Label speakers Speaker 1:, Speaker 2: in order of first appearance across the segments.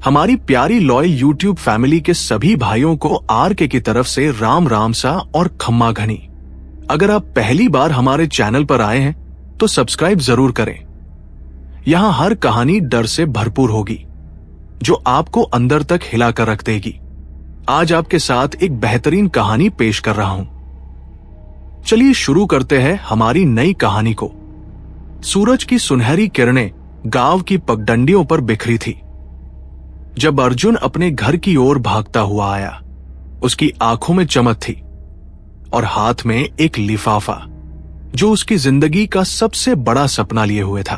Speaker 1: हमारी प्यारी loyal YouTube family के सभी भाइयों को आरके की तरफ से राम राम सा और खम्मा घनी। अगर आप पहली बार हमारे चैनल पर आए हैं तो सब्सक्राइब जरूर करें। यहां हर कहानी डर से भरपूर होगी जो आपको अंदर तक हिला कर रख देगी। आज आपके साथ एक बेहतरीन कहानी पेश कर रहा हूं। चलिए शुरू करते हैं हमारी नई कहानी को। सूरज की सुनहरी किरणें गांव की पगडंडियों पर बिखरी थी जब अर्जुन अपने घर की ओर भागता हुआ आया। उसकी आंखों में चमक थी और हाथ में एक लिफाफा जो उसकी जिंदगी का सबसे बड़ा सपना लिए हुए था।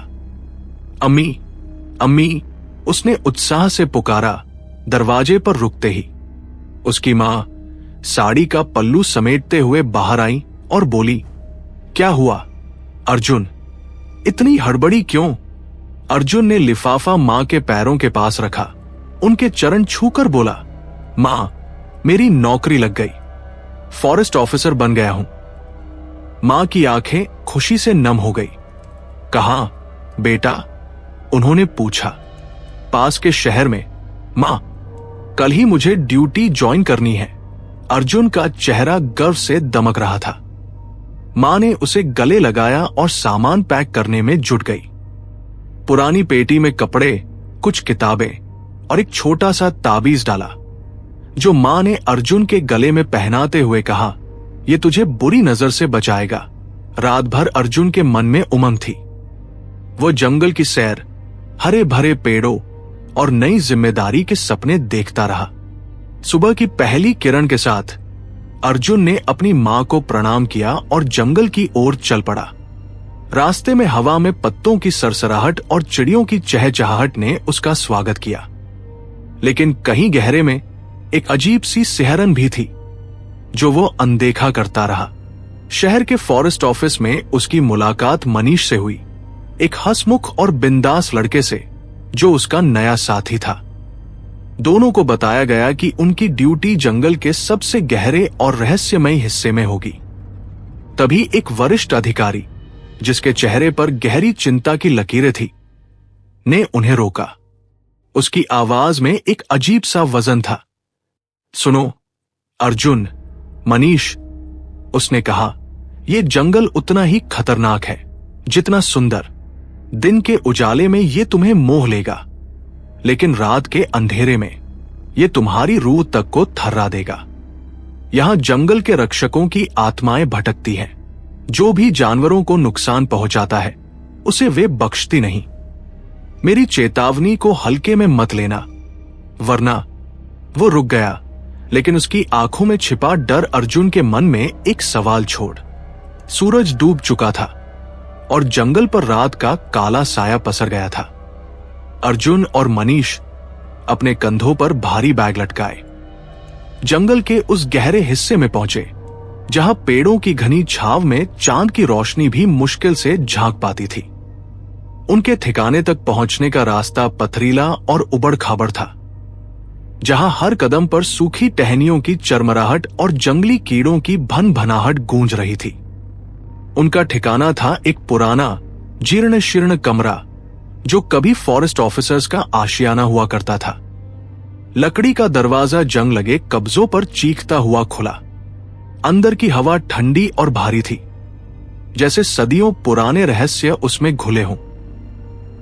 Speaker 1: अम्मी, अम्मी, उसने उत्साह से पुकारा। दरवाजे पर रुकते ही उसकी मां साड़ी का पल्लू समेटते हुए बाहर आई और बोली, क्या हुआ अर्जुन, इतनी हड़बड़ी क्यों? अर्जुन ने लिफाफा मां के पैरों के पास रखा, उनके चरण छूकर बोला, मां, मेरी नौकरी लग गई, फॉरेस्ट ऑफिसर बन गया हूं। मां की आंखें खुशी से नम हो गई। कहां बेटा? उन्होंने पूछा। पास के शहर में। मां, कल ही मुझे ड्यूटी ज्वाइन करनी है। अर्जुन का चेहरा गर्व से दमक रहा था। मां ने उसे गले लगाया और सामान पैक करने में जुट गई। पुरानी पेटी में कपड़े, कुछ किताबें और एक छोटा सा ताबीज डाला जो मां ने अर्जुन के गले में पहनाते हुए कहा, यह तुझे बुरी नजर से बचाएगा। रात भर अर्जुन के मन में उमंग थी। वो जंगल की सैर, हरे भरे पेड़ों और नई जिम्मेदारी के सपने देखता रहा। सुबह की पहली किरण के साथ अर्जुन ने अपनी मां को प्रणाम किया और जंगल की ओर चल पड़ा। रास्ते में हवा में पत्तों की सरसराहट और चिड़ियों की चहचहाहट ने उसका स्वागत किया, लेकिन कहीं गहरे में एक अजीब सी सिहरन भी थी जो वो अनदेखा करता रहा। शहर के फॉरेस्ट ऑफिस में उसकी मुलाकात मनीष से हुई, एक हंसमुख और बिंदास लड़के से जो उसका नया साथी था। दोनों को बताया गया कि उनकी ड्यूटी जंगल के सबसे गहरे और रहस्यमय हिस्से में होगी। तभी एक वरिष्ठ अधिकारी, जिसके चेहरे पर गहरी चिंता की लकीरें थी, ने उन्हें रोका। उसकी आवाज में एक अजीब सा वजन था। सुनो अर्जुन, मनीष, उसने कहा, यह जंगल उतना ही खतरनाक है जितना सुंदर। दिन के उजाले में यह तुम्हें मोह लेगा, लेकिन रात के अंधेरे में यह तुम्हारी रूह तक को थर्रा देगा। यहां जंगल के रक्षकों की आत्माएं भटकती हैं। जो भी जानवरों को नुकसान पहुंचाता है उसे वे बख्शती नहीं। मेरी चेतावनी को हल्के में मत लेना, वरना। वो रुक गया, लेकिन उसकी आंखों में छिपा डर अर्जुन के मन में एक सवाल छोड़। सूरज डूब चुका था और जंगल पर रात का काला साया पसर गया था। अर्जुन और मनीष अपने कंधों पर भारी बैग लटकाए जंगल के उस गहरे हिस्से में पहुंचे जहां पेड़ों की घनी छाव में चांद की रोशनी भी मुश्किल से झांक पाती थी। उनके ठिकाने तक पहुंचने का रास्ता पथरीला और उबड़ खाबड़ था, जहां हर कदम पर सूखी टहनियों की चरमराहट और जंगली कीड़ों की भन भनाहट गूंज रही थी। उनका ठिकाना था एक पुराना जीर्ण शीर्ण कमरा जो कभी फॉरेस्ट ऑफिसर्स का आशियाना हुआ करता था। लकड़ी का दरवाजा जंग लगे कब्जों पर चीखता हुआ खुला। अंदर की हवा ठंडी और भारी थी, जैसे सदियों पुराने रहस्य उसमें घुले हों।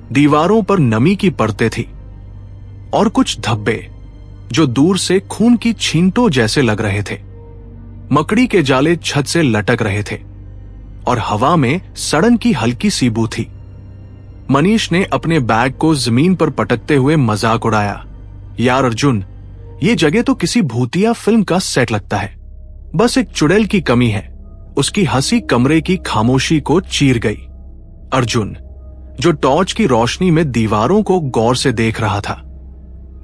Speaker 1: दीवारों पर नमी की परतें थी और कुछ धब्बे जो दूर से खून की छींटों जैसे लग रहे थे। मकड़ी के जाले छत से लटक रहे थे और हवा में सड़न की हल्की सी बू थी। मनीष ने अपने बैग को जमीन पर पटकते हुए मजाक उड़ाया, यार अर्जुन, ये जगह तो किसी भूतिया फिल्म का सेट लगता है। बस एक चुड़ैल की कमी है। उसकी हंसी कमरे की खामोशी को चीर गई। अर्जुन, जो टॉर्च की रोशनी में दीवारों को गौर से देख रहा था,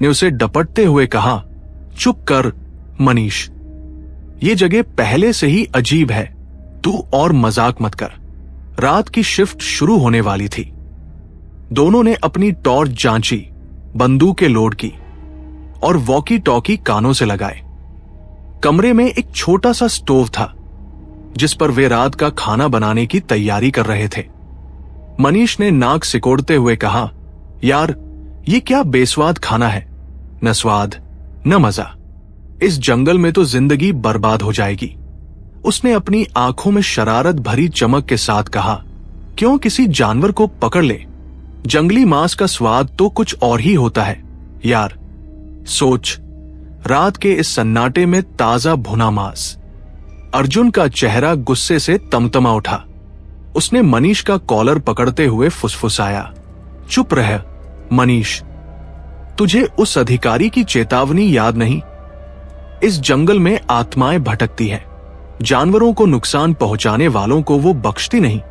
Speaker 1: ने उसे डपटते हुए कहा, चुप कर मनीष, ये जगह पहले से ही अजीब है, तू और मजाक मत कर। रात की शिफ्ट शुरू होने वाली थी। दोनों ने अपनी टॉर्च जांची, बंदूकें लोड की और वॉकी टॉकी कानों से लगाए। कमरे में एक छोटा सा स्टोव था जिस पर वे रात का खाना बनाने की तैयारी कर रहे थे। मनीष ने नाक सिकोड़ते हुए कहा, यार, ये क्या बेस्वाद खाना है। न स्वाद, न मजा। इस जंगल में तो जिंदगी बर्बाद हो जाएगी। उसने अपनी आंखों में शरारत भरी चमक के साथ कहा, क्यों किसी जानवर को पकड़ ले? जंगली मांस का स्वाद तो कुछ और ही होता है यार। सोच, रात के इस सन्नाटे में ताजा भुना मांस। अर्जुन का चेहरा गुस्से से तमतमा उठा। उसने मनीष का कॉलर पकड़ते हुए फुसफुसाया, चुप रह मनीष, तुझे उस अधिकारी की चेतावनी याद नहीं? इस जंगल में आत्माएं भटकती हैं, जानवरों को नुकसान पहुंचाने वालों को वो बख्शती नहीं।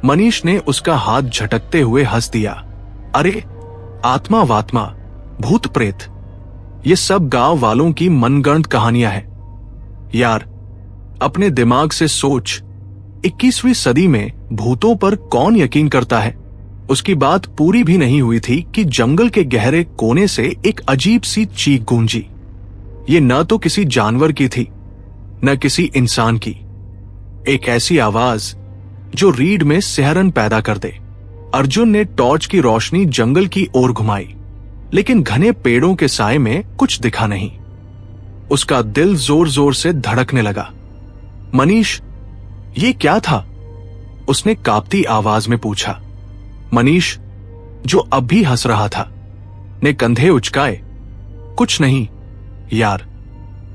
Speaker 1: मनीष ने उसका हाथ झटकते हुए हंस दिया। अरे आत्मा वात्मा, भूत प्रेत, ये सब गांव वालों की मनगढ़ंत कहानियां हैं यार। अपने दिमाग से सोच, 21वीं सदी में भूतों पर कौन यकीन करता है? उसकी बात पूरी भी नहीं हुई थी कि जंगल के गहरे कोने से एक अजीब सी चीख गूंजी। ये न तो किसी जानवर की थी, न किसी इंसान की। एक ऐसी आवाज जो रीढ़ में सिहरन पैदा कर दे। अर्जुन ने टॉर्च की रोशनी जंगल की ओर घुमाई, लेकिन घने पेड़ों के साए में कुछ दिखा नहीं। उसका दिल जोर जोर से धड़कने लगा। मनीष, ये क्या था? उसने कांपती आवाज में पूछा। मनीष, जो अब भी हंस रहा था, ने कंधे उचकाए। कुछ नहीं यार,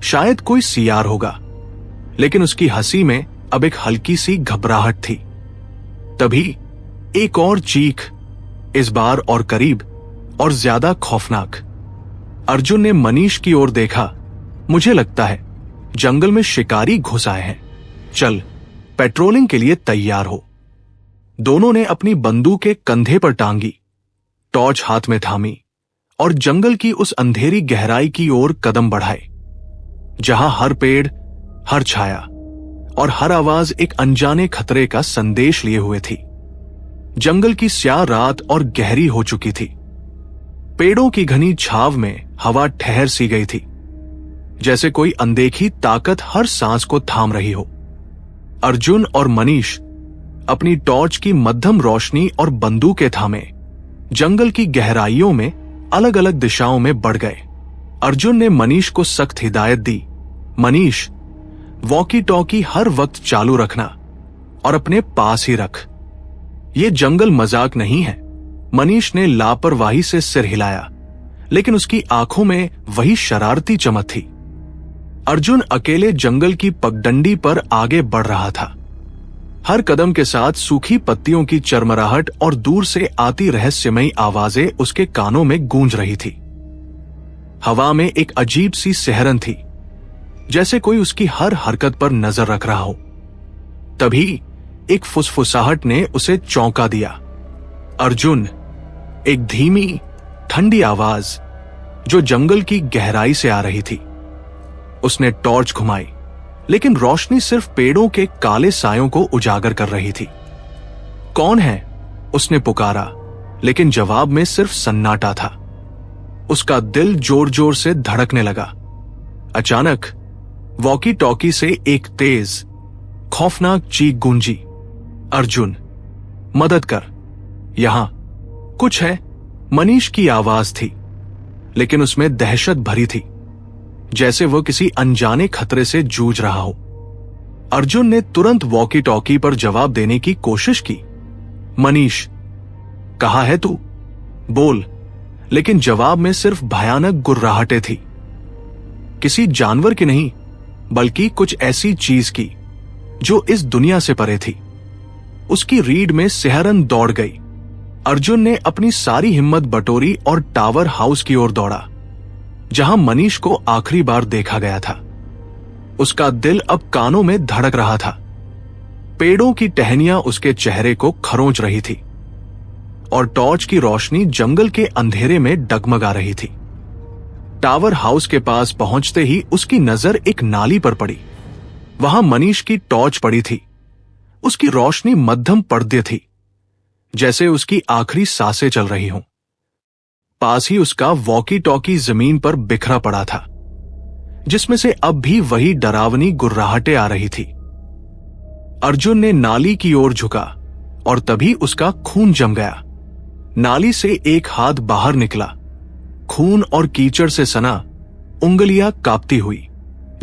Speaker 1: शायद कोई सियार होगा। लेकिन उसकी हंसी में अब एक हल्की सी घबराहट थी। तभी एक और चीख, इस बार और करीब और ज्यादा खौफनाक। अर्जुन ने मनीष की ओर देखा। मुझे लगता है जंगल में शिकारी घुस आए हैं। चल, पेट्रोलिंग के लिए तैयार हो। दोनों ने अपनी बंदूकें कंधे पर टांगी, टॉर्च हाथ में थामी और जंगल की उस अंधेरी गहराई की ओर कदम बढ़ाए, जहां हर पेड़, हर छाया और हर आवाज एक अनजाने खतरे का संदेश लिए हुए थी। जंगल की स्याह रात और गहरी हो चुकी थी। पेड़ों की घनी छाव में हवा ठहर सी गई थी, जैसे कोई अनदेखी ताकत हर सांस को थाम रही हो। अर्जुन और मनीष अपनी टॉर्च की मध्यम रोशनी और बंदूकें थामे जंगल की गहराइयों में अलग अलग दिशाओं में बढ़ गए। अर्जुन ने मनीष को सख्त हिदायत दी, मनीष, वॉकी टॉकी हर वक्त चालू रखना और अपने पास ही रख। ये जंगल मजाक नहीं है। मनीष ने लापरवाही से सिर हिलाया, लेकिन उसकी आंखों में वही शरारती चमक थी। अर्जुन अकेले जंगल की पगडंडी पर आगे बढ़ रहा था। हर कदम के साथ सूखी पत्तियों की चरमराहट और दूर से आती रहस्यमयी आवाजें उसके कानों में गूंज रही थी। हवा में एक अजीब सी सिहरन थी, जैसे कोई उसकी हर हरकत पर नजर रख रहा हो। तभी एक फुसफुसाहट ने उसे चौंका दिया। अर्जुन, एक धीमी ठंडी आवाज जो जंगल की गहराई से आ रही थी। उसने टॉर्च घुमाई, लेकिन रोशनी सिर्फ पेड़ों के काले सायों को उजागर कर रही थी। कौन है? उसने पुकारा, लेकिन जवाब में सिर्फ सन्नाटा था। उसका दिल जोर जोर से धड़कने लगा। अचानक वॉकी टॉकी से एक तेज, खौफनाक चीख गूंजी, अर्जुन, मदद कर, यहां कुछ है। मनीष की आवाज थी, लेकिन उसमें दहशत भरी थी, जैसे वह किसी अनजाने खतरे से जूझ रहा हो। अर्जुन ने तुरंत वॉकी टॉकी पर जवाब देने की कोशिश की। मनीष, कहाँ है तू? बोल। लेकिन जवाब में सिर्फ भयानक गुर्राहटें थी। किसी जानवर की नहीं, बल्कि कुछ ऐसी चीज की जो इस दुनिया से परे थी। उसकी रीढ़ में सिहरन दौड़ गई। अर्जुन ने अपनी सारी हिम्मत बटोरी और टावर हाउस की ओर दौड़ा, जहां मनीष को आखिरी बार देखा गया था। उसका दिल अब कानों में धड़क रहा था। पेड़ों की टहनियां उसके चेहरे को खरोंच रही थी और टॉर्च की रोशनी जंगल के अंधेरे में डगमगा रही थी। टावर हाउस के पास पहुंचते ही उसकी नजर एक नाली पर पड़ी। वहां मनीष की टॉर्च पड़ी थी। उसकी रोशनी मध्यम पर्दे थी, जैसे उसकी आखिरी सांसें चल रही हों। पास ही उसका वॉकी टॉकी जमीन पर बिखरा पड़ा था, जिसमें से अब भी वही डरावनी गुर्राहटें आ रही थी। अर्जुन ने नाली की ओर झुका और तभी उसका खून जम गया। नाली से एक हाथ बाहर निकला, खून और कीचड़ से सना उंगलियां कांपती हुई,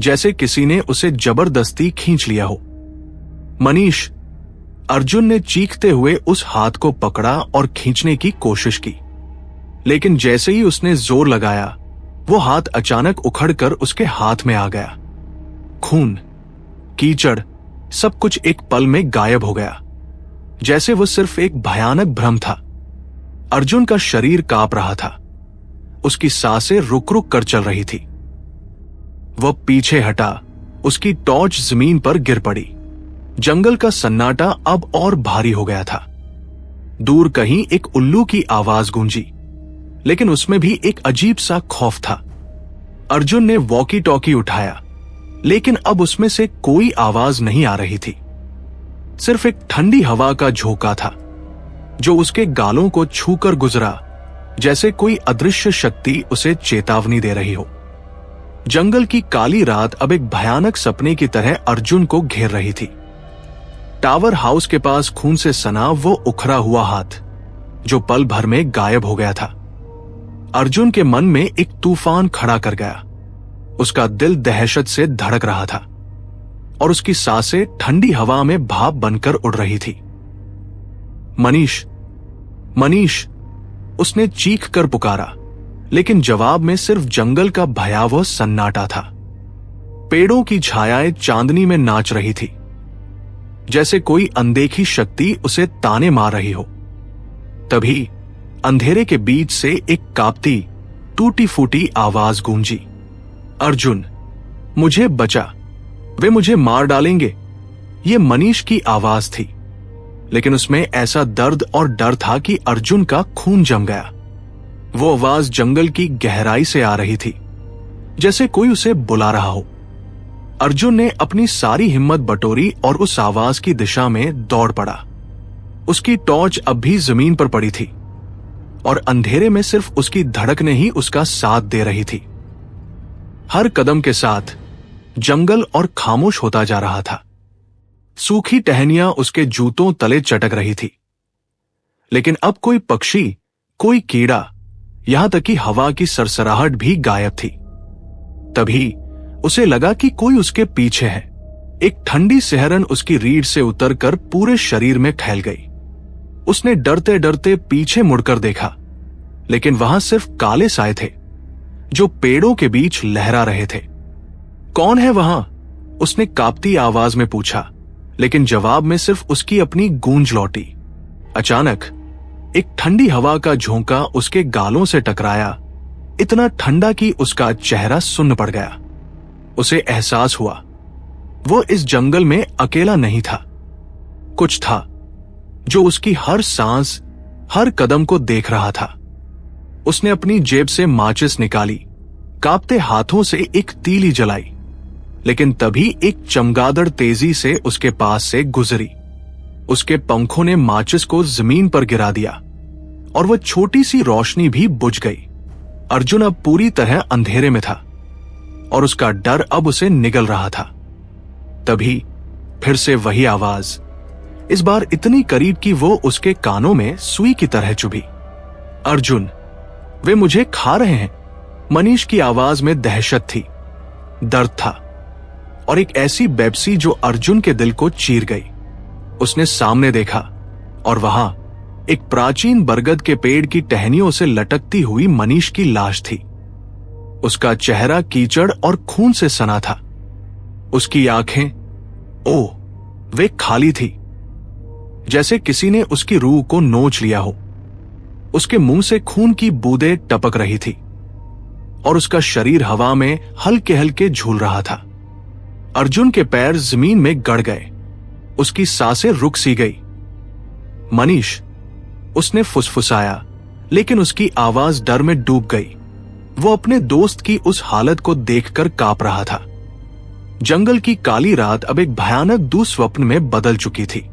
Speaker 1: जैसे किसी ने उसे जबरदस्ती खींच लिया हो। मनीष, अर्जुन ने चीखते हुए उस हाथ को पकड़ा और खींचने की कोशिश की, लेकिन जैसे ही उसने जोर लगाया, वो हाथ अचानक उखड़कर उसके हाथ में आ गया। खून, कीचड़, सब कुछ एक पल में गायब हो गया, जैसे वो सिर्फ एक भयानक भ्रम था। अर्जुन का शरीर कांप रहा था, उसकी सांसें रुक रुक कर चल रही थी। वह पीछे हटा, उसकी टॉर्च जमीन पर गिर पड़ी। जंगल का सन्नाटा अब और भारी हो गया था। दूर कहीं एक उल्लू की आवाज गूंजी, लेकिन उसमें भी एक अजीब सा खौफ था। अर्जुन ने वॉकी टॉकी उठाया, लेकिन अब उसमें से कोई आवाज नहीं आ रही थी। सिर्फ एक ठंडी हवा का झोंका था, जो उसके गालों को छूकर गुजरा, जैसे कोई अदृश्य शक्ति उसे चेतावनी दे रही हो। जंगल की काली रात अब एक भयानक सपने की तरह अर्जुन को घेर रही थी। टावर हाउस के पास खून से सना वो उखड़ा हुआ हाथ, जो पल भर में गायब हो गया था, अर्जुन के मन में एक तूफान खड़ा कर गया। उसका दिल दहशत से धड़क रहा था और उसकी सांसें ठंडी हवा में भाप बनकर उड़ रही थी। मनीष, मनीष, उसने चीख कर पुकारा, लेकिन जवाब में सिर्फ जंगल का भयावह सन्नाटा था। पेड़ों की छायाएं चांदनी में नाच रही थी, जैसे कोई अनदेखी शक्ति उसे ताने मार रही हो। तभी अंधेरे के बीच से एक कांपती, टूटी फूटी आवाज गूंजी, अर्जुन, मुझे बचा, वे मुझे मार डालेंगे। ये मनीष की आवाज थी, लेकिन उसमें ऐसा दर्द और डर था कि अर्जुन का खून जम गया। वो आवाज जंगल की गहराई से आ रही थी, जैसे कोई उसे बुला रहा हो। अर्जुन ने अपनी सारी हिम्मत बटोरी और उस आवाज की दिशा में दौड़ पड़ा। उसकी टॉर्च अब भी जमीन पर पड़ी थी और अंधेरे में सिर्फ उसकी धड़कनें ही उसका साथ दे रही थी। हर कदम के साथ जंगल और खामोश होता जा रहा था। सूखी टहनियां उसके जूतों तले चटक रही थी, लेकिन अब कोई पक्षी, कोई कीड़ा, यहां तक कि हवा की सरसराहट भी गायब थी। तभी उसे लगा कि कोई उसके पीछे है। एक ठंडी सिहरन उसकी रीढ़ से उतरकर पूरे शरीर में फैल गई। उसने डरते डरते पीछे मुड़कर देखा, लेकिन वहां सिर्फ काले साए थे, जो पेड़ों के बीच लहरा रहे थे। कौन है वहां? उसने कांपती आवाज में पूछा, लेकिन जवाब में सिर्फ उसकी अपनी गूंज लौटी। अचानक एक ठंडी हवा का झोंका उसके गालों से टकराया, इतना ठंडा कि उसका चेहरा सुन्न पड़ गया। उसे एहसास हुआ वो इस जंगल में अकेला नहीं था। कुछ था जो उसकी हर सांस, हर कदम को देख रहा था। उसने अपनी जेब से माचिस निकाली, कांपते हाथों से एक तीली जलाई, लेकिन तभी एक चमगादड़ तेजी से उसके पास से गुजरी। उसके पंखों ने माचिस को जमीन पर गिरा दिया और वह छोटी सी रोशनी भी बुझ गई। अर्जुन अब पूरी तरह अंधेरे में था और उसका डर अब उसे निगल रहा था। तभी फिर से वही आवाज, इस बार इतनी करीब कि वो उसके कानों में सुई की तरह चुभी। अर्जुन, वे मुझे खा रहे हैं। मनीष की आवाज में दहशत थी, दर्द था और एक ऐसी बेबसी जो अर्जुन के दिल को चीर गई। उसने सामने देखा और वहां एक प्राचीन बरगद के पेड़ की टहनियों से लटकती हुई मनीष की लाश थी। उसका चेहरा कीचड़ और खून से सना था। उसकी आंखें, ओह, वे खाली थी, जैसे किसी ने उसकी रूह को नोच लिया हो। उसके मुंह से खून की बूंदें टपक रही थी और उसका शरीर हवा में हल्के हल्के झूल रहा था। अर्जुन के पैर जमीन में गड़ गए, उसकी सांसें रुक सी गई। मनीष, उसने फुसफुसाया, लेकिन उसकी आवाज डर में डूब गई। वो अपने दोस्त की उस हालत को देखकर कांप रहा था। जंगल की काली रात अब एक भयानक दुस्वप्न में बदल चुकी थी।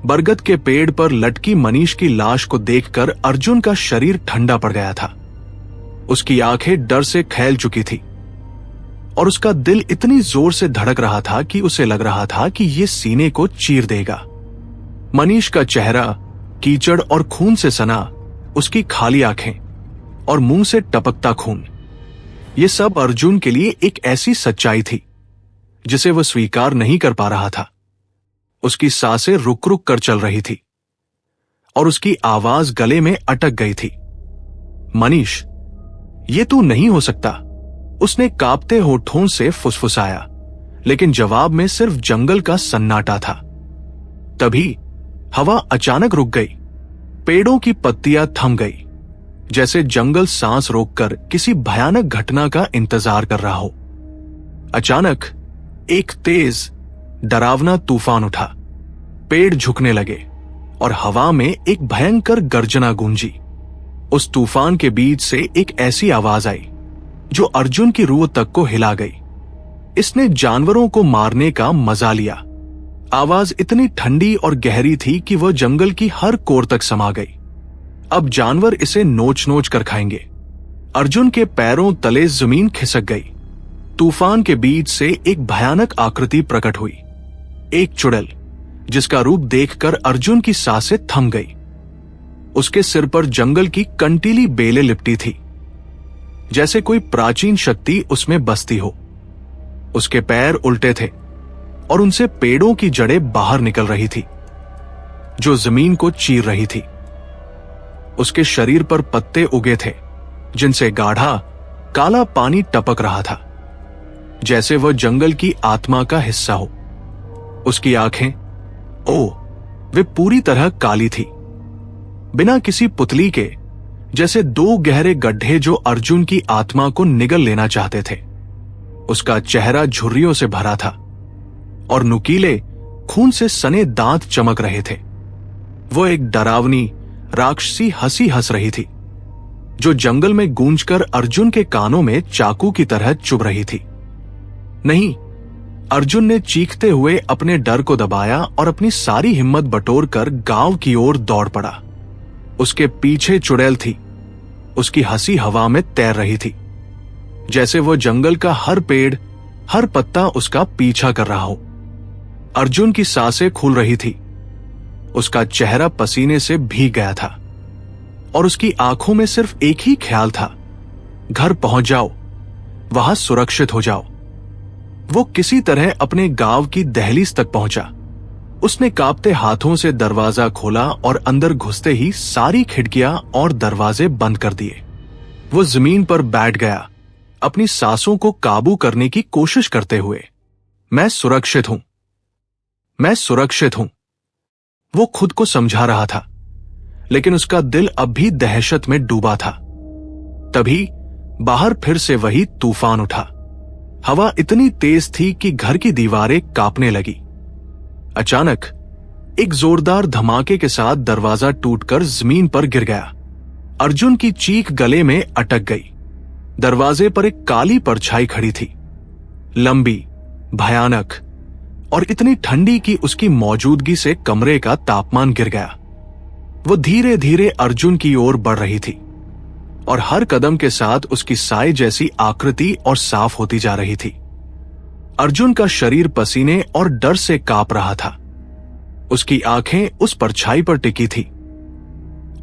Speaker 1: बरगद के पेड़ पर लटकी मनीष की लाश को देखकर अर्जुन का शरीर ठंडा पड़ गया था। उसकी आंखें डर से खैल चुकी थी और उसका दिल इतनी जोर से धड़क रहा था कि उसे लग रहा था कि ये सीने को चीर देगा। मनीष का चेहरा कीचड़ और खून से सना, उसकी खाली आंखें, और मुंह से टपकता खून। ये सब अर्जुन के लिए एक ऐसी सच्चाई थी जिसे वह स्वीकार नहीं कर पा रहा था। उसकी सांसें रुक रुक कर चल रही थी और उसकी आवाज गले में अटक गई थी। मनीष, ये तू नहीं हो सकता, उसने कांपते होठों से फुसफुसाया, लेकिन जवाब में सिर्फ जंगल का सन्नाटा था। तभी हवा अचानक रुक गई। पेड़ों की पत्तियां थम गई, जैसे जंगल सांस रोककर किसी भयानक घटना का इंतजार कर रहा हो। अचानक एक तेज डरावना तूफान उठा। पेड़ झुकने लगे और हवा में एक भयंकर गर्जना गूंजी। उस तूफान के बीच से एक ऐसी आवाज आई जो अर्जुन की रूह तक को हिला गई। इसने जानवरों को मारने का मजा लिया। आवाज इतनी ठंडी और गहरी थी कि वह जंगल की हर कोर तक समा गई। अब जानवर इसे नोच नोच कर खाएंगे। अर्जुन के पैरों तले जमीन खिसक गई। तूफान के बीच से एक भयानक आकृति प्रकट हुई, एक चुड़ैल, जिसका रूप देखकर अर्जुन की सांसें थम गई। उसके सिर पर जंगल की कंटीली बेलें लिपटी थी, जैसे कोई प्राचीन शक्ति उसमें बसती हो। उसके पैर उल्टे थे और उनसे पेड़ों की जड़ें बाहर निकल रही थी, जो जमीन को चीर रही थी। उसके शरीर पर पत्ते उगे थे, जिनसे गाढ़ा काला पानी टपक रहा था, जैसे वह जंगल की आत्मा का हिस्सा हो। उसकी आंखें, वे पूरी तरह काली थी, बिना किसी पुतली के, जैसे दो गहरे गड्ढे जो अर्जुन की आत्मा को निगल लेना चाहते थे। उसका चेहरा झुर्रियों से भरा था और नुकीले खून से सने दांत चमक रहे थे। वो एक डरावनी राक्षसी हंसी हंस रही थी, जो जंगल में गूंजकर अर्जुन के कानों में चाकू की तरह चुभ रही थी। नहीं, अर्जुन ने चीखते हुए अपने डर को दबाया और अपनी सारी हिम्मत बटोरकर गांव की ओर दौड़ पड़ा। उसके पीछे चुड़ैल थी। उसकी हंसी हवा में तैर रही थी, जैसे वो जंगल का हर पेड़, हर पत्ता उसका पीछा कर रहा हो। अर्जुन की सांसें खुल रही थी। उसका चेहरा पसीने से भीग गया था और उसकी आंखों में सिर्फ एक ही ख्याल था, घर पहुंच जाओ, वहां सुरक्षित हो जाओ। वो किसी तरह अपने गांव की दहलीज तक पहुंचा। उसने कांपते हाथों से दरवाजा खोला और अंदर घुसते ही सारी खिड़कियां और दरवाजे बंद कर दिए। वो जमीन पर बैठ गया, अपनी सांसों को काबू करने की कोशिश करते हुए। मैं सुरक्षित हूं, मैं सुरक्षित हूं, वो खुद को समझा रहा था, लेकिन उसका दिल अब भी दहशत में डूबा था। तभी बाहर फिर से वही तूफान उठा। हवा इतनी तेज थी कि घर की दीवारें कांपने लगी। अचानक एक जोरदार धमाके के साथ दरवाजा टूटकर जमीन पर गिर गया। अर्जुन की चीख गले में अटक गई। दरवाजे पर एक काली परछाई खड़ी थी, लंबी, भयानक और इतनी ठंडी कि उसकी मौजूदगी से कमरे का तापमान गिर गया। वो धीरे धीरे अर्जुन की ओर बढ़ रही थी और हर कदम के साथ उसकी साए जैसी आकृति और साफ होती जा रही थी। अर्जुन का शरीर पसीने और डर से कांप रहा था। उसकी आंखें उस परछाई पर टिकी थी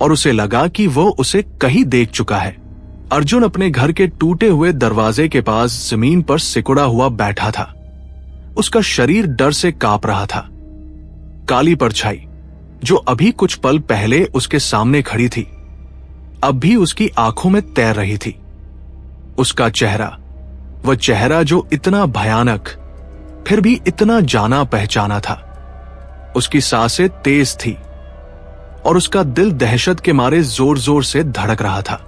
Speaker 1: और उसे लगा कि वो उसे कहीं देख चुका है। अर्जुन अपने घर के टूटे हुए दरवाजे के पास जमीन पर सिकुड़ा हुआ बैठा था। उसका शरीर डर से कांप रहा था। काली परछाई, जो अभी कुछ पल पहले उसके सामने खड़ी थी, अब भी उसकी आंखों में तैर रही थी। उसका चेहरा, वह चेहरा जो इतना भयानक फिर भी इतना जाना पहचाना था। उसकी सांसें तेज थी और उसका दिल दहशत के मारे जोर जोर से धड़क रहा था।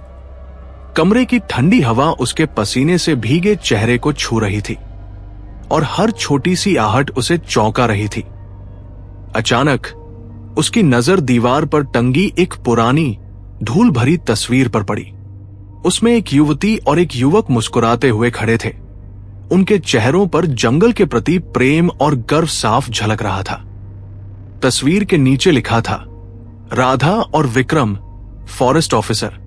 Speaker 1: कमरे की ठंडी हवा उसके पसीने से भीगे चेहरे को छू रही थी और हर छोटी सी आहट उसे चौंका रही थी। अचानक उसकी नजर दीवार पर टंगी एक पुरानी धूल भरी तस्वीर पर पड़ी। उसमें एक युवती और एक युवक मुस्कुराते हुए खड़े थे। उनके चेहरों पर जंगल के प्रति प्रेम और गर्व साफ झलक रहा था। तस्वीर के नीचे लिखा था, राधा और विक्रम, फॉरेस्ट ऑफिसर।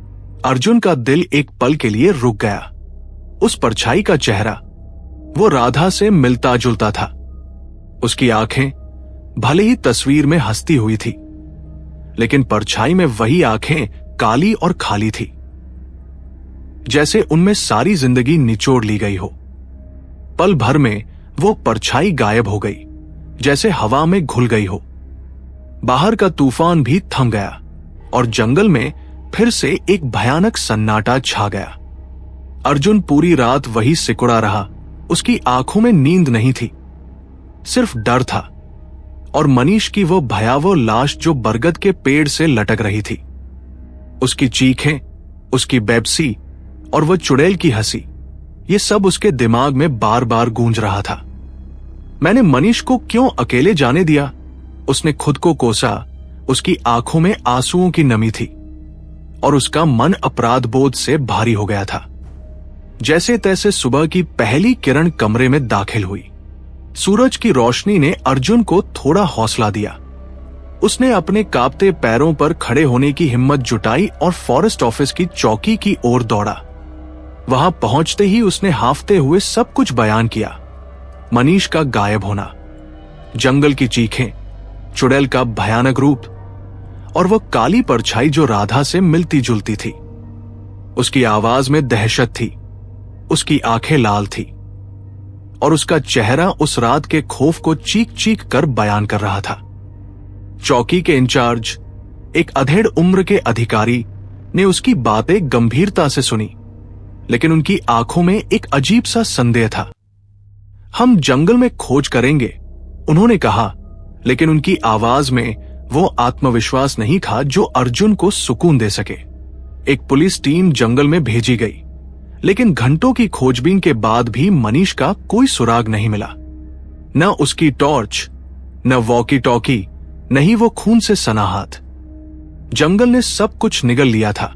Speaker 1: अर्जुन का दिल एक पल के लिए रुक गया। उस परछाई का चेहरा वो राधा से मिलता जुलता था। उसकी आंखें भले ही तस्वीर में हंसती हुई थी, लेकिन परछाई में वही आंखें काली और खाली थी। जैसे उनमें सारी जिंदगी निचोड़ ली गई हो। पल भर में वो परछाई गायब हो गई, जैसे हवा में घुल गई हो। बाहर का तूफान भी थम गया और जंगल में फिर से एक भयानक सन्नाटा छा गया। अर्जुन पूरी रात वही सिकुड़ा रहा। उसकी आंखों में नींद नहीं थी, सिर्फ डर था और मनीष की वो भयावह लाश जो बरगद के पेड़ से लटक रही थी। उसकी चीखें, उसकी बेबसी और वो चुड़ैल की हंसी, ये सब उसके दिमाग में बार बार गूंज रहा था। मैंने मनीष को क्यों अकेले जाने दिया? उसने खुद को कोसा। उसकी आंखों में आंसुओं की नमी थी और उसका मन अपराध बोध से भारी हो गया था। जैसे तैसे सुबह की पहली किरण कमरे में दाखिल हुई। सूरज की रोशनी ने अर्जुन को थोड़ा हौसला दिया। उसने अपने कांपते पैरों पर खड़े होने की हिम्मत जुटाई और फॉरेस्ट ऑफिस की चौकी की ओर दौड़ा। वहां पहुंचते ही उसने हाफते हुए सब कुछ बयान किया। मनीष का गायब होना, जंगल की चीखें, चुड़ैल का भयानक रूप और वह काली परछाई जो राधा से मिलती जुलती थी। उसकी आवाज में दहशत थी, उसकी आंखें लाल थी और उसका चेहरा उस रात के खौफ को चीख चीख कर बयान कर रहा था। चौकी के इंचार्ज, एक अधेड़ उम्र के अधिकारी, ने उसकी बातें गंभीरता से सुनी, लेकिन उनकी आंखों में एक अजीब सा संदेह था। हम जंगल में खोज करेंगे, उन्होंने कहा, लेकिन उनकी आवाज में वो आत्मविश्वास नहीं था जो अर्जुन को सुकून दे सके। एक पुलिस टीम जंगल में भेजी गई, लेकिन घंटों की खोजबीन के बाद भी मनीष का कोई सुराग नहीं मिला। न उसकी टॉर्च, न वॉकी टॉकी, न ही वो खून से सना हाथ। जंगल ने सब कुछ निगल लिया था,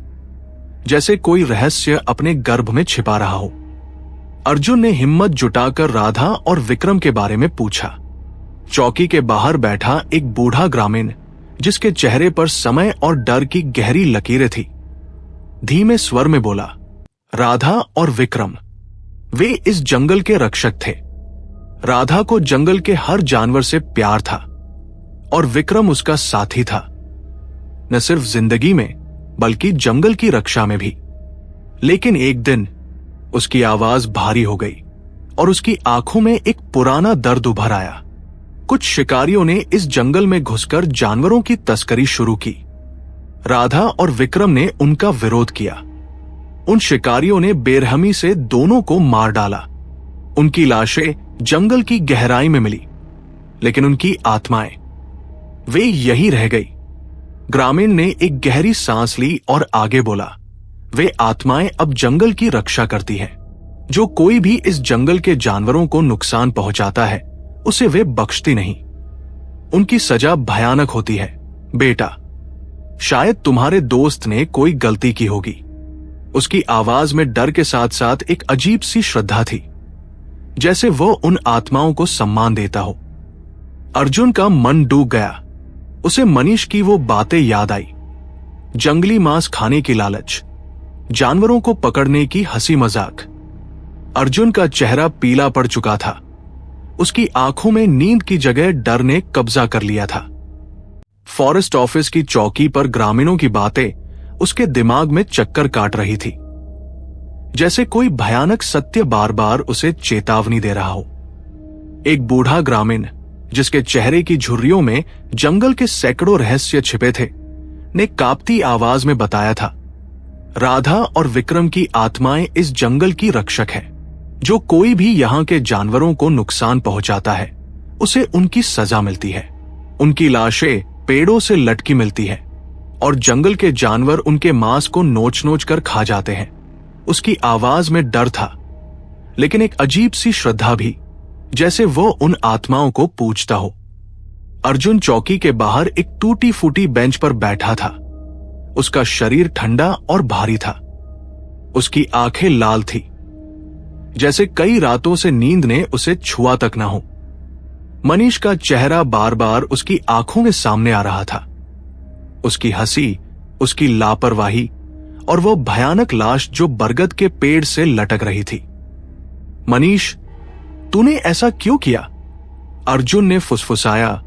Speaker 1: जैसे कोई रहस्य अपने गर्भ में छिपा रहा हो। अर्जुन ने हिम्मत जुटाकर राधा और विक्रम के बारे में पूछा। चौकी के बाहर बैठा एक बूढ़ा ग्रामीण, जिसके चेहरे पर समय और डर की गहरी लकीरें थी, धीमे स्वर में बोला, राधा और विक्रम, वे इस जंगल के रक्षक थे। राधा को जंगल के हर जानवर से प्यार था और विक्रम उसका साथी था, न सिर्फ जिंदगी में बल्कि जंगल की रक्षा में भी। लेकिन एक दिन उसकी आवाज भारी हो गई और उसकी आंखों में एक पुराना दर्द उभर आया। कुछ शिकारियों ने इस जंगल में घुसकर जानवरों की तस्करी शुरू की। राधा और विक्रम ने उनका विरोध किया। उन शिकारियों ने बेरहमी से दोनों को मार डाला। उनकी लाशें जंगल की गहराई में मिली, लेकिन उनकी आत्माएं, वे यही रह गई। ग्रामीण ने एक गहरी सांस ली और आगे बोला, वे आत्माएं अब जंगल की रक्षा करती हैं। जो कोई भी इस जंगल के जानवरों को नुकसान पहुंचाता है, उसे वे बख्शती नहीं। उनकी सजा भयानक होती है। बेटा, शायद तुम्हारे दोस्त ने कोई गलती की होगी। उसकी आवाज में डर के साथ साथ एक अजीब सी श्रद्धा थी, जैसे वो उन आत्माओं को सम्मान देता हो। अर्जुन का मन डूब गया। उसे मनीष की वो बातें याद आई। जंगली मांस खाने की लालच, जानवरों को पकड़ने की हंसी मजाक। अर्जुन का चेहरा पीला पड़ चुका था। उसकी आंखों में नींद की जगह डर ने कब्जा कर लिया था। फॉरेस्ट ऑफिस की चौकी पर ग्रामीणों की बातें उसके दिमाग में चक्कर काट रही थी, जैसे कोई भयानक सत्य बार बार उसे चेतावनी दे रहा हो। एक बूढ़ा ग्रामीण, जिसके चेहरे की झुर्रियों में जंगल के सैकड़ों रहस्य छिपे थे, ने कांपती आवाज में बताया था, राधा और विक्रम की आत्माएं इस जंगल की रक्षक है। जो कोई भी यहाँ के जानवरों को नुकसान पहुंचाता है, उसे उनकी सजा मिलती है। उनकी लाशें पेड़ों से लटकी मिलती है और जंगल के जानवर उनके मांस को नोच नोच कर खा जाते हैं। उसकी आवाज में डर था, लेकिन एक अजीब सी श्रद्धा भी, जैसे वो उन आत्माओं को पूजता हो। अर्जुन चौकी के बाहर एक टूटी फूटी बेंच पर बैठा था। उसका शरीर ठंडा और भारी था। उसकी आंखें लाल थी, जैसे कई रातों से नींद ने उसे छुआ तक न हो। मनीष का चेहरा बार बार उसकी आंखों के सामने आ रहा था। उसकी हंसी, उसकी लापरवाही और वो भयानक लाश जो बरगद के पेड़ से लटक रही थी। मनीष, तूने ऐसा क्यों किया? अर्जुन ने फुसफुसाया।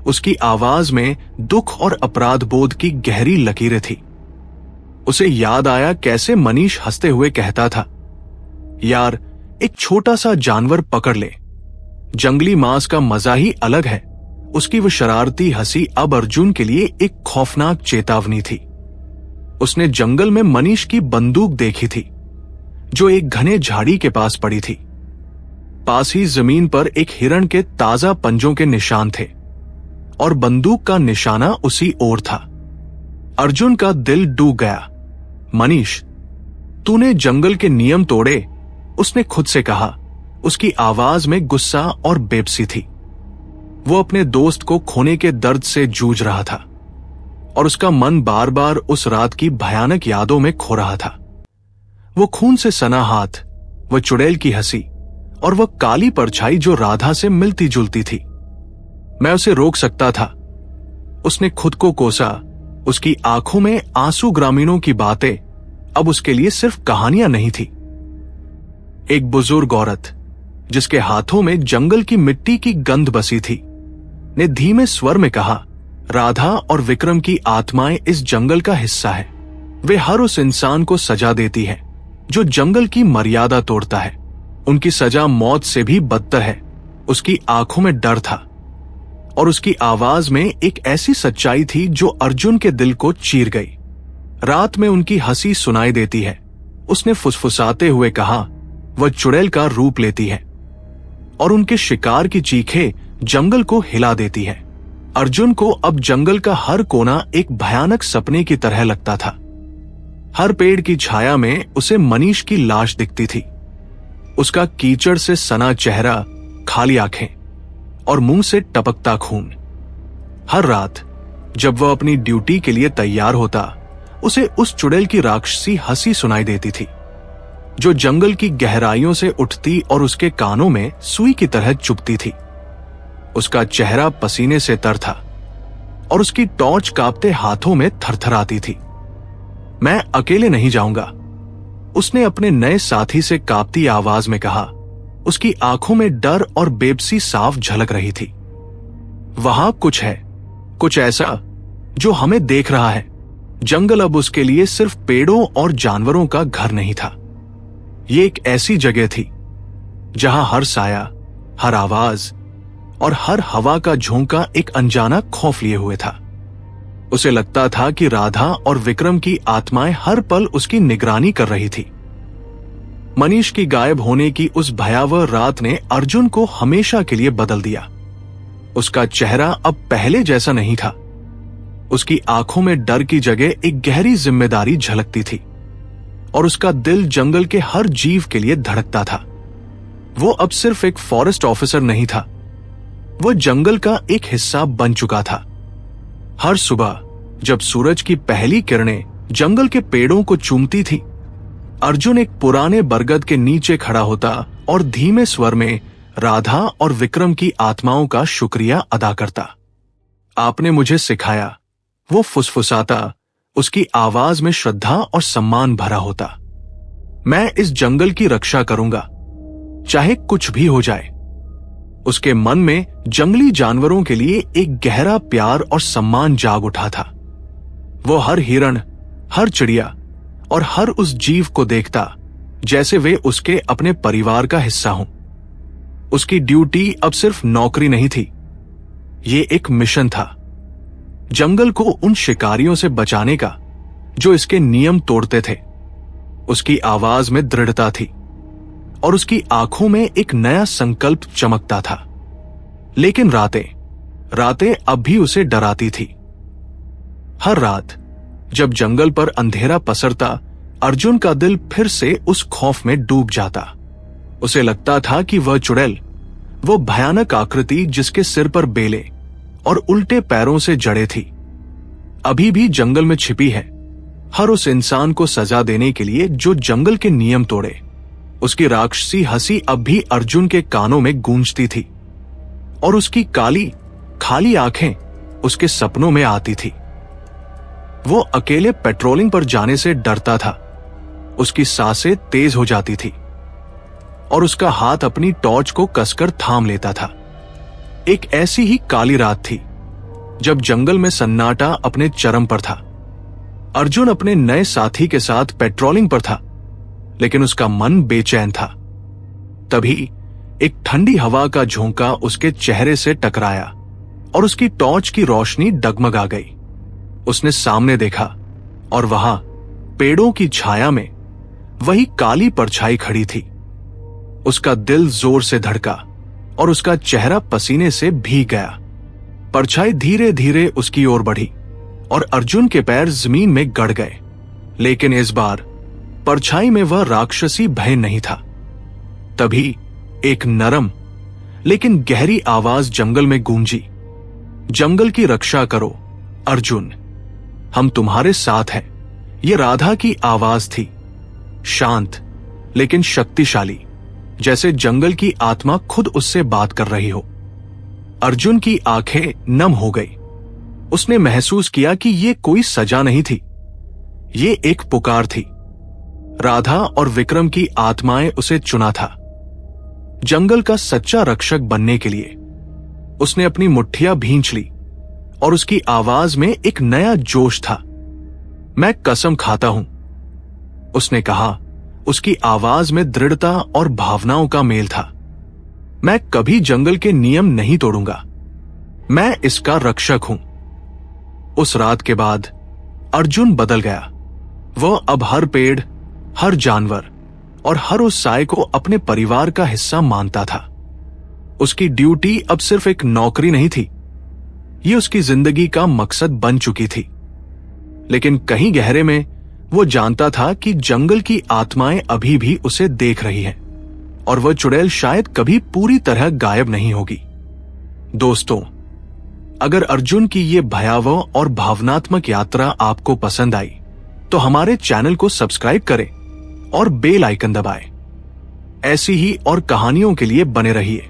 Speaker 1: उसकी आवाज में दुख और अपराध बोध की गहरी लकीरें थी। उसे याद आया कैसे मनीष हंसते हुए कहता था, यार एक छोटा सा जानवर पकड़ ले, जंगली मांस का मजा ही अलग है। उसकी वो शरारती हंसी अब अर्जुन के लिए एक खौफनाक चेतावनी थी। उसने जंगल में मनीष की बंदूक देखी थी, जो एक घने झाड़ी के पास पड़ी थी। पास ही जमीन पर एक हिरण के ताजा पंजों के निशान थे और बंदूक का निशाना उसी ओर था। अर्जुन का दिल डूब गया। मनीष, तूने जंगल के नियम तोड़े, उसने खुद से कहा। उसकी आवाज में गुस्सा और बेबसी थी। वो अपने दोस्त को खोने के दर्द से जूझ रहा था और उसका मन बार बार उस रात की भयानक यादों में खो रहा था। वो खून से सना हाथ, वो चुड़ैल की हंसी और वह काली परछाई जो राधा से मिलती जुलती थी। मैं उसे रोक सकता था, उसने खुद को कोसा। उसकी आंखों में आंसू। ग्रामीणों की बातें अब उसके लिए सिर्फ कहानियां नहीं थी। एक बुजुर्ग औरत जिसके हाथों में जंगल की मिट्टी की गंध बसी थी, ने धीमे स्वर में कहा, राधा और विक्रम की आत्माएं इस जंगल का हिस्सा है। वे हर उस इंसान को सजा देती है जो जंगल की मर्यादा तोड़ता है। उनकी सजा मौत से भी बदतर है। उसकी आंखों में डर था और उसकी आवाज में एक ऐसी सच्चाई थी जो अर्जुन के दिल को चीर गई। रात में उनकी हंसी सुनाई देती है, उसने फुसफुसाते हुए कहा। वह चुड़ैल का रूप लेती है और उनके शिकार की चीखें जंगल को हिला देती है। अर्जुन को अब जंगल का हर कोना एक भयानक सपने की तरह लगता था। हर पेड़ की छाया में उसे मनीष की लाश दिखती थी। उसका कीचड़ से सना चेहरा, खाली आंखें और मुंह से टपकता खून। हर रात जब वह अपनी ड्यूटी के लिए तैयार होता, उसे उस चुड़ैल की राक्षसी हंसी सुनाई देती थी, जो जंगल की गहराइयों से उठती और उसके कानों में सुई की तरह चुभती थी। उसका चेहरा पसीने से तर था और उसकी टॉर्च कांपते हाथों में थरथराती थी। मैं अकेले नहीं जाऊंगा, उसने अपने नए साथी से कांपती आवाज में कहा। उसकी आंखों में डर और बेबसी साफ झलक रही थी। वहां कुछ है, कुछ ऐसा जो हमें देख रहा है। जंगल अब उसके लिए सिर्फ पेड़ों और जानवरों का घर नहीं था। ये एक ऐसी जगह थी जहां हर साया, हर आवाज और हर हवा का झोंका एक अनजाना खौफ लिए हुए था। उसे लगता था कि राधा और विक्रम की आत्माएं हर पल उसकी निगरानी कर रही थी। मनीष की गायब होने की उस भयावह रात ने अर्जुन को हमेशा के लिए बदल दिया। उसका चेहरा अब पहले जैसा नहीं था। उसकी आंखों में डर की जगह एक गहरी जिम्मेदारी झलकती थी और उसका दिल जंगल के हर जीव के लिए धड़कता था। वो अब सिर्फ एक फॉरेस्ट ऑफिसर नहीं था, वो जंगल का एक हिस्सा बन चुका था। हर सुबह जब सूरज की पहली किरणें जंगल के पेड़ों को चूमती थी, अर्जुन एक पुराने बरगद के नीचे खड़ा होता और धीमे स्वर में राधा और विक्रम की आत्माओं का शुक्रिया अदा करता। आपने मुझे सिखाया, वो फुसफुसाता। उसकी आवाज में श्रद्धा और सम्मान भरा होता। मैं इस जंगल की रक्षा करूंगा, चाहे कुछ भी हो जाए। उसके मन में जंगली जानवरों के लिए एक गहरा प्यार और सम्मान जाग उठा था। वो हर हिरण, हर चिड़िया और हर उस जीव को देखता जैसे वे उसके अपने परिवार का हिस्सा हों। उसकी ड्यूटी अब सिर्फ नौकरी नहीं थी, ये एक मिशन था। जंगल को उन शिकारियों से बचाने का जो इसके नियम तोड़ते थे। उसकी आवाज में दृढ़ता थी और उसकी आंखों में एक नया संकल्प चमकता था। लेकिन रातें अब भी उसे डराती थी। हर रात जब जंगल पर अंधेरा पसरता, अर्जुन का दिल फिर से उस खौफ में डूब जाता। उसे लगता था कि वह चुड़ैल, वो भयानक आकृति जिसके सिर पर बेले और उल्टे पैरों से जड़े थी, अभी भी जंगल में छिपी है, हर उस इंसान को सजा देने के लिए जो जंगल के नियम तोड़े। उसकी राक्षसी हंसी अब भी अर्जुन के कानों में गूंजती थी और उसकी काली खाली आंखें उसके सपनों में आती थी। वो अकेले पेट्रोलिंग पर जाने से डरता था। उसकी सांसें तेज हो जाती थी और उसका हाथ अपनी टॉर्च को कसकर थाम लेता था। एक ऐसी ही काली रात थी जब जंगल में सन्नाटा अपने चरम पर था। अर्जुन अपने नए साथी के साथ पेट्रोलिंग पर था, लेकिन उसका मन बेचैन था। तभी एक ठंडी हवा का झोंका उसके चेहरे से टकराया और उसकी टॉर्च की रोशनी डगमगा गई। उसने सामने देखा और वहां पेड़ों की छाया में वही काली परछाई खड़ी थी। उसका दिल जोर से धड़का और उसका चेहरा पसीने से भीग गया। परछाई धीरे धीरे उसकी ओर बढ़ी और अर्जुन के पैर जमीन में गड़ गए। लेकिन इस बार परछाई में वह राक्षसी भय नहीं था। तभी एक नरम लेकिन गहरी आवाज जंगल में गूंजी। जंगल की रक्षा करो अर्जुन, हम तुम्हारे साथ हैं। ये राधा की आवाज थी, शांत लेकिन शक्तिशाली, जैसे जंगल की आत्मा खुद उससे बात कर रही हो। अर्जुन की आंखें नम हो गई। उसने महसूस किया कि ये कोई सजा नहीं थी, ये एक पुकार थी। राधा और विक्रम की आत्माएं उसे चुना था जंगल का सच्चा रक्षक बनने के लिए। उसने अपनी मुट्ठियां भींच ली और उसकी आवाज में एक नया जोश था। मैं कसम खाता हूं, उसने कहा। उसकी आवाज में दृढ़ता और भावनाओं का मेल था। मैं कभी जंगल के नियम नहीं तोड़ूंगा, मैं इसका रक्षक हूं। उस रात के बाद अर्जुन बदल गया। वह अब हर पेड़, हर जानवर और हर उस साय को अपने परिवार का हिस्सा मानता था। उसकी ड्यूटी अब सिर्फ एक नौकरी नहीं थी, ये उसकी जिंदगी का मकसद बन चुकी थी। लेकिन कहीं गहरे में वो जानता था कि जंगल की आत्माएं अभी भी उसे देख रही हैं और वह चुड़ैल शायद कभी पूरी तरह गायब नहीं होगी। दोस्तों, अगर अर्जुन की ये भयावह और भावनात्मक यात्रा आपको पसंद आई तो हमारे चैनल को सब्सक्राइब करें और बेल आइकन दबाएं। ऐसी ही और कहानियों के लिए बने रहिए।